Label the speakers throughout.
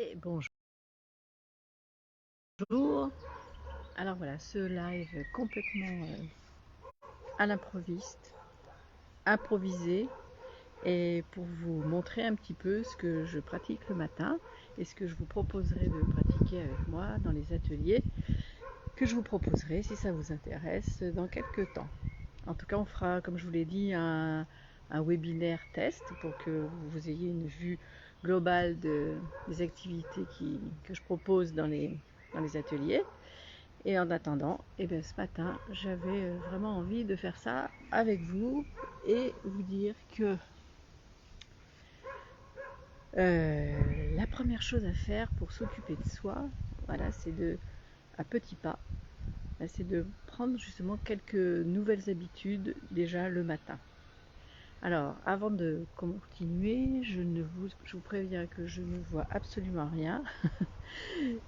Speaker 1: Et bonjour. Alors voilà, ce live complètement à l'improviste, improvisé, et pour vous montrer un petit peu ce que je pratique le matin et ce que je vous proposerai de pratiquer avec moi dans les ateliers que je vous proposerai si ça vous intéresse dans quelques temps. En tout cas, on fera, comme je vous l'ai dit, un webinaire test pour que vous ayez une vue globale des activités que je propose dans les ateliers. Et en attendant, ce matin, j'avais vraiment envie de faire ça avec vous et vous dire que la première chose à faire pour s'occuper de soi, voilà, c'est à petits pas, c'est de prendre justement quelques nouvelles habitudes déjà le matin. Alors, avant de continuer, je vous préviens que je ne vois absolument rien.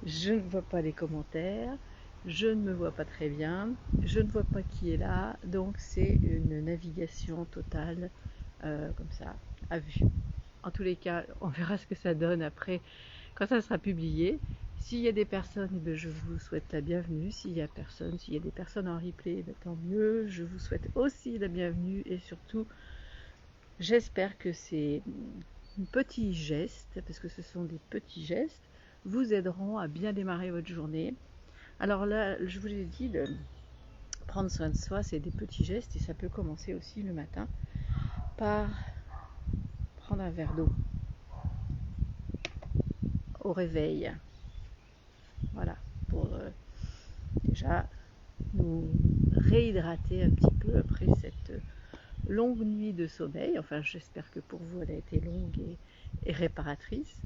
Speaker 1: Je ne vois pas les commentaires, je ne me vois pas très bien, je ne vois pas qui est là, donc c'est une navigation totale comme ça, à vue. En tous les cas, on verra ce que ça donne après, quand ça sera publié. S'il y a des personnes, je vous souhaite la bienvenue. S'il y a des personnes en replay, tant mieux. Je vous souhaite aussi la bienvenue et surtout, j'espère que ces petits gestes, parce que ce sont des petits gestes, vous aideront à bien démarrer votre journée. Alors là, je vous l'ai dit, prendre soin de soi, c'est des petits gestes et ça peut commencer aussi le matin par prendre un verre d'eau au réveil. Voilà, pour déjà nous réhydrater un petit peu après cette longue nuit de sommeil. Enfin, j'espère que pour vous, elle a été longue et réparatrice.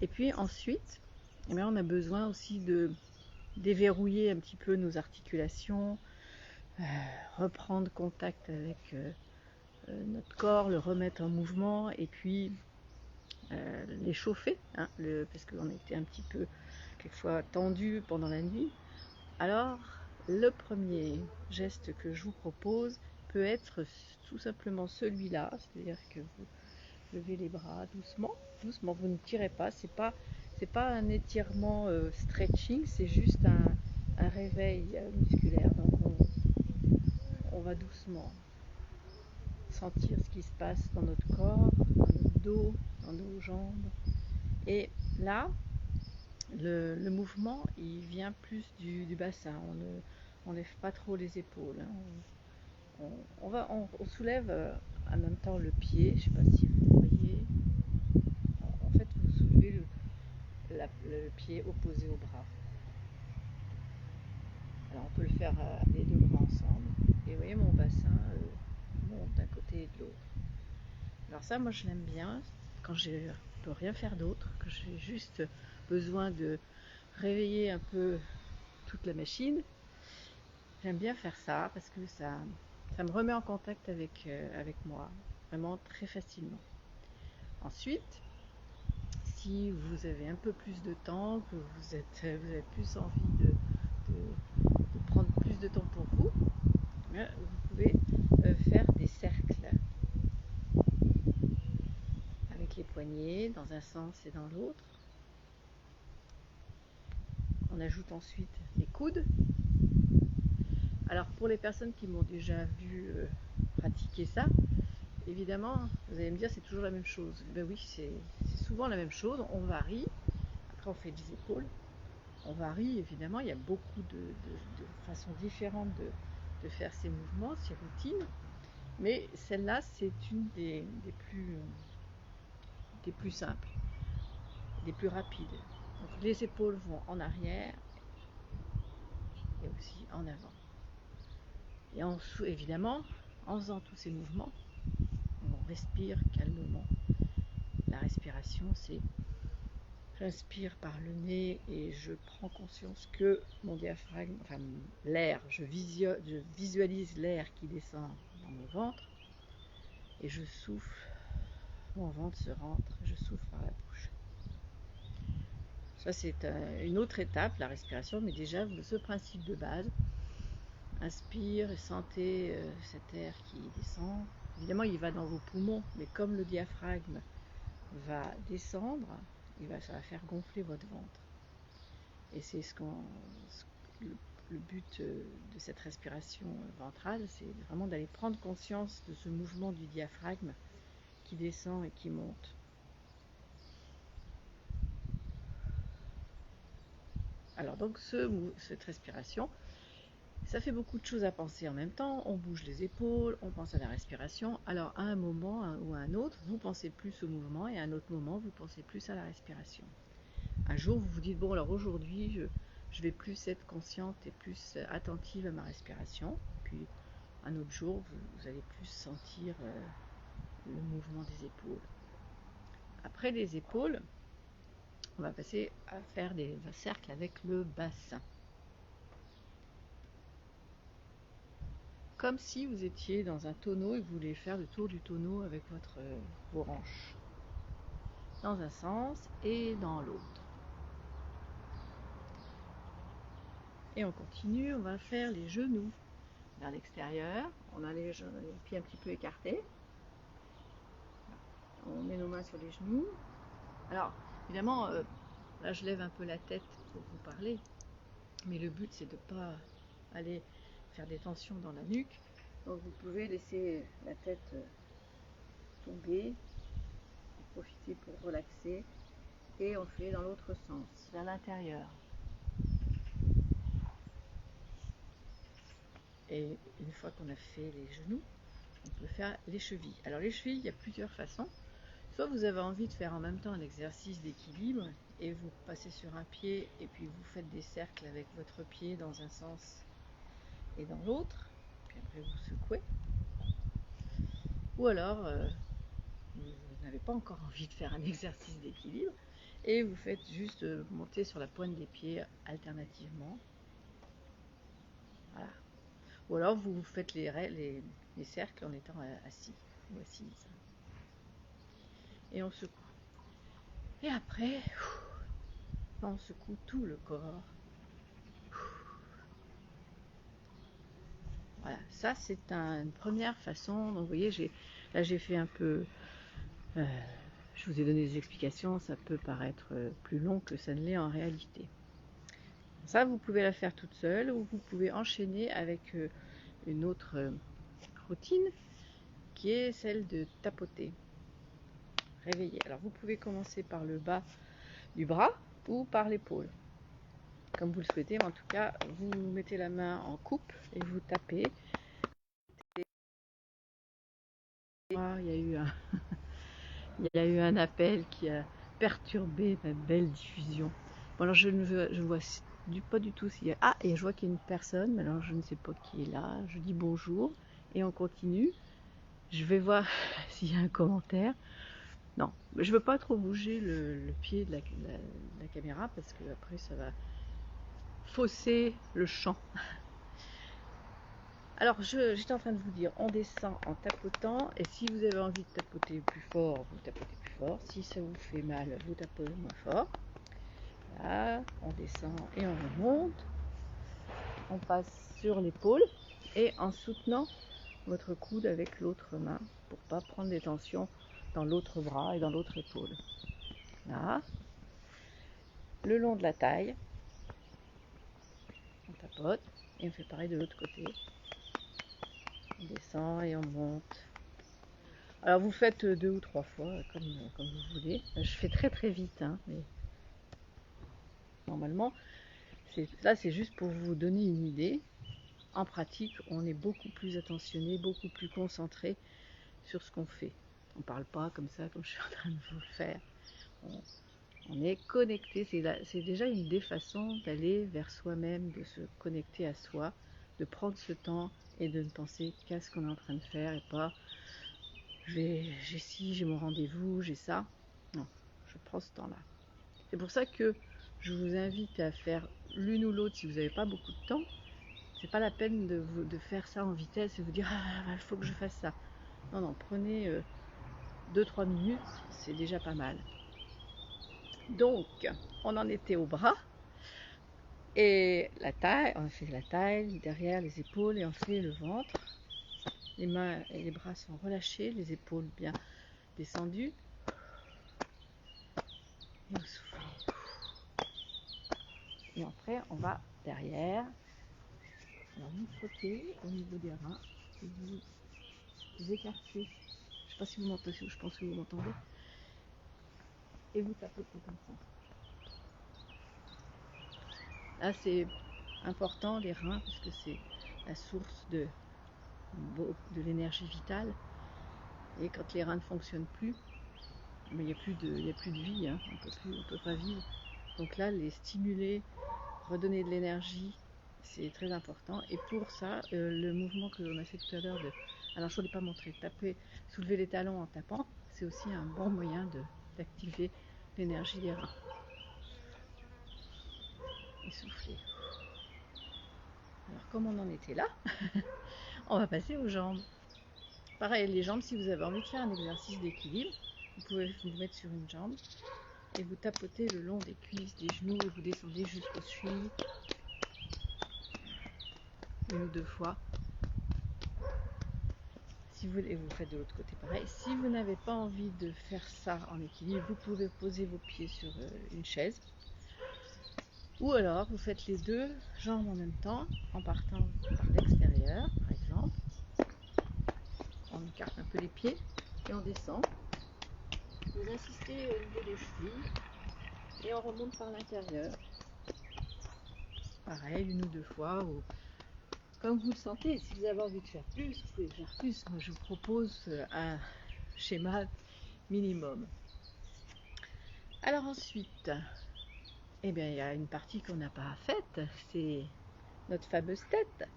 Speaker 1: Et puis ensuite, on a besoin aussi de déverrouiller un petit peu nos articulations, reprendre contact avec notre corps, le remettre en mouvement et puis l'échauffer, hein, parce qu'on était un petit peu quelquefois tendu pendant la nuit. Alors, le premier geste que je vous propose peut être tout simplement celui-là, c'est-à-dire que vous levez les bras doucement, doucement, vous ne tirez pas, c'est pas un étirement stretching, c'est juste un réveil musculaire. Donc on va doucement sentir ce qui se passe dans notre corps, dans notre dos, dans nos jambes. Et là, le mouvement, il vient plus du bassin. On ne lève pas trop les épaules. Hein. On soulève en même temps le pied. Je ne sais pas si vous voyez. En fait, vous soulevez le pied opposé au bras. Alors, on peut le faire les deux bras ensemble. Et vous voyez, mon bassin monte d'un côté et de l'autre. Alors ça, moi, je l'aime bien quand je ne peux rien faire d'autre, que j'ai juste besoin de réveiller un peu toute la machine. J'aime bien faire ça parce que ça me remet en contact avec moi, vraiment très facilement. Ensuite, si vous avez un peu plus de temps, que vous avez plus envie de prendre plus de temps pour vous, vous pouvez faire des cercles avec les poignets dans un sens et dans l'autre. On ajoute ensuite les coudes. Alors pour les personnes qui m'ont déjà vu pratiquer ça, évidemment, vous allez me dire c'est toujours la même chose. Ben oui, c'est souvent la même chose, on varie. Après on fait des épaules, on varie évidemment, il y a beaucoup de façons différentes de faire ces mouvements, ces routines. Mais celle-là, c'est une des plus simples, des plus rapides. Donc les épaules vont en arrière et aussi en avant. Et évidemment, en faisant tous ces mouvements, on respire calmement. La respiration, c'est j'inspire par le nez et je prends conscience que mon diaphragme, enfin l'air, je visualise l'air qui descend dans mon ventre et je souffle, mon ventre se rentre, je souffle par la bouche. Ça c'est une autre étape, la respiration, mais déjà ce principe de base, inspire et sentez cet air qui descend. Évidemment il va dans vos poumons, mais comme le diaphragme va descendre, ça va faire gonfler votre ventre. Et c'est le but de cette respiration ventrale, c'est vraiment d'aller prendre conscience de ce mouvement du diaphragme qui descend et qui monte. Alors donc cette respiration, ça fait beaucoup de choses à penser en même temps. On bouge les épaules, on pense à la respiration. Alors à un moment ou à un autre, vous pensez plus au mouvement et à un autre moment, vous pensez plus à la respiration. Un jour, vous vous dites, bon alors aujourd'hui, je vais plus être consciente et plus attentive à ma respiration. Puis un autre jour, vous allez plus sentir le mouvement des épaules. Après les épaules, on va passer à faire des cercles avec le bassin. Comme si vous étiez dans un tonneau et que vous voulez faire le tour du tonneau avec vos hanches. Dans un sens et dans l'autre. Et on continue, on va faire les genoux vers l'extérieur. On a les pieds un petit peu écartés. On met nos mains sur les genoux. Alors, évidemment, là je lève un peu la tête pour vous parler. Mais le but, c'est de ne pas aller faire des tensions dans la nuque. Donc vous pouvez laisser la tête tomber, profiter pour relaxer. Et on fait dans l'autre sens, vers l'intérieur. Et une fois qu'on a fait les genoux, on peut faire les chevilles. Alors les chevilles, il y a plusieurs façons. Soit vous avez envie de faire en même temps un exercice d'équilibre et vous passez sur un pied et puis vous faites des cercles avec votre pied dans un sens et dans l'autre, puis après vous secouez. Ou alors vous n'avez pas encore envie de faire un exercice d'équilibre et vous faites juste monter sur la pointe des pieds alternativement. Voilà. Ou alors vous faites les cercles en étant assis ou assise. Et on secoue. Et après, on secoue tout le corps. Voilà, ça c'est une première façon. Donc vous voyez, là j'ai fait un peu, je vous ai donné des explications, ça peut paraître plus long que ça ne l'est en réalité. Ça vous pouvez la faire toute seule ou vous pouvez enchaîner avec une autre routine qui est celle de tapoter. Réveiller. Alors vous pouvez commencer par le bas du bras ou par l'épaule, comme vous le souhaitez, mais en tout cas vous mettez la main en coupe et vous tapez. Il y a eu un appel qui a perturbé ma belle diffusion. Bon alors je vois pas du tout s'il y a... Ah, et je vois qu'il y a une personne, mais alors je ne sais pas qui est là. Je dis bonjour et on continue. Je vais voir s'il y a un commentaire. Non, je veux pas trop bouger le pied de la caméra parce que après ça va fausser le champ. Alors j'étais en train de vous dire, on descend en tapotant et si vous avez envie de tapoter plus fort, vous tapotez plus fort. Si ça vous fait mal, vous tapotez moins fort. Là, on descend et on remonte. On passe sur l'épaule et en soutenant votre coude avec l'autre main pour pas prendre des tensions dans l'autre bras et dans l'autre épaule. Là, le long de la taille, on tapote et on fait pareil de l'autre côté. On descend et on monte. Alors vous faites 2 ou 3 fois comme vous voulez. Je fais très très vite, hein, mais normalement, là c'est juste pour vous donner une idée. En pratique, on est beaucoup plus attentionné, beaucoup plus concentré sur ce qu'on fait. On ne parle pas comme ça, comme je suis en train de vous le faire. On est connecté, c'est déjà une des façons d'aller vers soi-même, de se connecter à soi, de prendre ce temps et de ne penser qu'à ce qu'on est en train de faire et pas j'ai ci, j'ai mon rendez-vous, j'ai ça. Non, je prends ce temps-là. C'est pour ça que je vous invite à faire l'une ou l'autre si vous n'avez pas beaucoup de temps. C'est pas la peine de faire ça en vitesse et vous dire ah, il faut que je fasse ça. Non, non, prenez 2-3 minutes, c'est déjà pas mal. Donc, on en était au bras et la taille, on a fait la taille, derrière les épaules et on fait le ventre. Les mains et les bras sont relâchés, les épaules bien descendues. Et vous soufflez. Et après, on va derrière. Alors vous frottez au niveau des reins et vous écartez. Je ne sais pas si vous m'entendez, je pense que vous m'entendez. Et vous tapotez comme ça. Là c'est important les reins parce que c'est la source de l'énergie vitale. Et quand les reins ne fonctionnent plus, il n'y a plus de vie, hein. On peut pas vivre. Donc là, les stimuler, redonner de l'énergie, c'est très important. Et pour ça, le mouvement que l'on a fait tout à l'heure, alors je ne l'ai pas montré, soulever les talons en tapant, c'est aussi un bon moyen d'activer l'énergie des reins. Et souffler. Alors comme on en était là, on va passer aux jambes. Pareil, les jambes, si vous avez envie de faire un exercice d'équilibre, vous pouvez vous mettre sur une jambe et vous tapotez le long des cuisses, des genoux et vous descendez jusqu'aux chevilles. Une ou deux fois. Si vous, et vous faites de l'autre côté pareil. Si vous n'avez pas envie de faire ça en équilibre, vous pouvez poser vos pieds sur une chaise. Ou alors vous faites les deux jambes en même temps en partant par l'extérieur, par exemple. On écarte un peu les pieds et on descend. Vous insistez au niveau des chevilles et on remonte par l'intérieur. Pareil, une ou deux fois. Ou comme vous le sentez, si vous avez envie de faire plus, vous pouvez faire plus. Moi, je vous propose un schéma minimum. Alors ensuite, eh bien, il y a une partie qu'on n'a pas faite, c'est notre fameuse tête.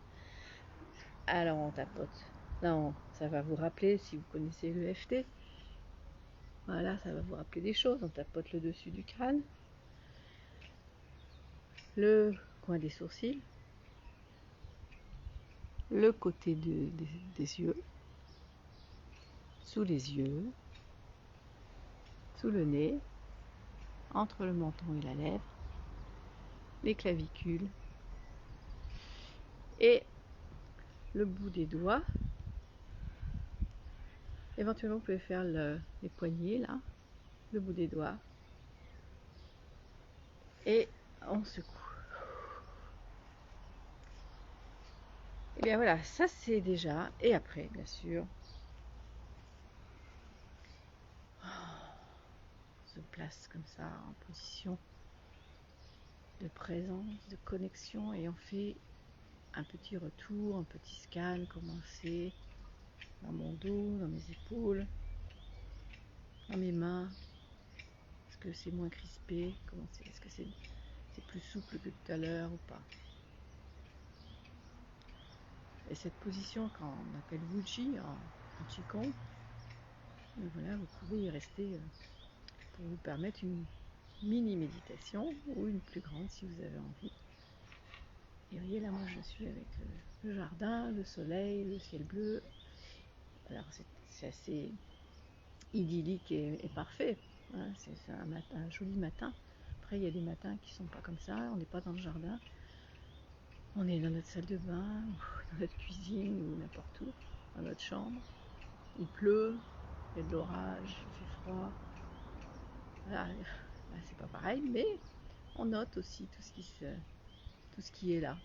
Speaker 1: Alors on tapote. Non, ça va vous rappeler, si vous connaissez le l'EFT, voilà, ça va vous rappeler des choses. On tapote le dessus du crâne, le coin des sourcils, le côté des yeux, sous les yeux, sous le nez, entre le menton et la lèvre, les clavicules et le bout des doigts. Éventuellement, vous pouvez faire les poignets là, le bout des doigts, et on secoue. Et bien voilà, ça c'est déjà. Et après, bien sûr, on se place comme ça en position de présence, de connexion, et on fait un petit retour, un petit scan, comment c'est dans mon dos, dans mes épaules, dans mes mains. Est-ce que c'est moins crispé? Comment c'est? Est-ce que c'est plus souple que tout à l'heure ou pas? Et cette position qu'on appelle Wuji en Qigong, voilà, vous pouvez y rester pour vous permettre une mini méditation ou une plus grande si vous avez envie. Et voyez là, moi je suis avec le jardin, le soleil, le ciel bleu. Alors c'est assez idyllique et parfait, hein. C'est un joli matin. Après il y a des matins qui sont pas comme ça, on n'est pas dans le jardin, on est dans notre salle de bain, dans notre cuisine ou n'importe où, dans notre chambre. Il pleut, il y a de l'orage, il fait froid. Voilà, c'est pas pareil, mais on note aussi tout ce qui est là.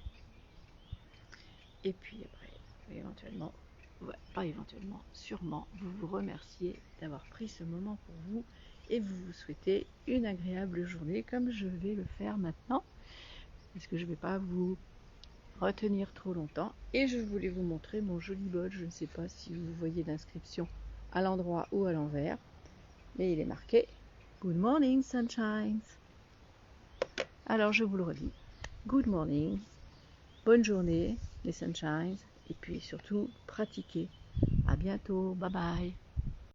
Speaker 1: Et puis après, éventuellement, ouais, pas éventuellement, sûrement, vous vous remerciez d'avoir pris ce moment pour vous et vous vous souhaitez une agréable journée comme je vais le faire maintenant, parce que je ne vais pas vous retenir trop longtemps. Et je voulais vous montrer mon joli bol. Je ne sais pas si vous voyez l'inscription à l'endroit ou à l'envers, mais il est marqué Good morning sunshines. Alors je vous le redis, good morning, bonne journée les sunshines, et puis surtout pratiquez. À bientôt, bye bye.